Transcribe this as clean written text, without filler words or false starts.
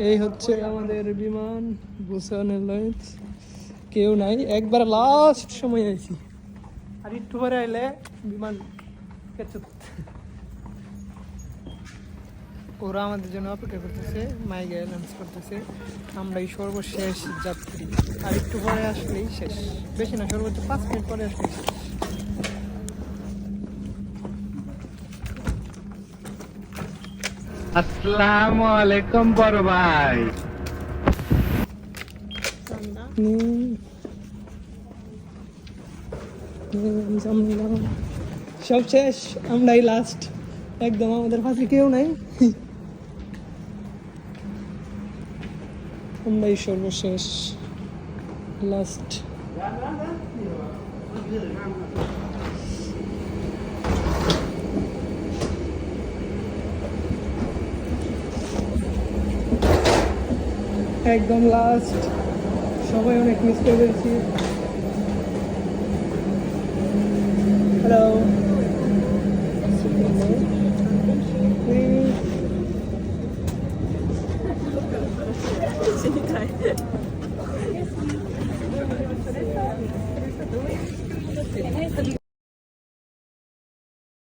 এই হচ্ছে আমাদের বিমান বুসান এয়ারলাইন্স। কেউ নাই, একবার লাস্ট সময় আইছি, আর একটু পরে আইলে বিমান পেছুত। ওরা আমাদের জন্য অপেক্ষা করতেছে, মাইকে লঞ্চ করতেছে। আমরা এই সর্বশেষ যাত্রী, আর একটু পরে আসলেই শেষ, বেশি না, সর্বোচ্চ 5 মিনিট পরে আসলেই শেষ। আসসালামু আলাইকুম বড় ভাই। সব শেষ, আমরাই লাস্ট একদম, আমাদের পাশে কেউ নাই, আমরাই সর্বশেষ লাস্ট। একদম লাস্ট, সবাই অনেক মিস করে ফেলছি। হ্যালো।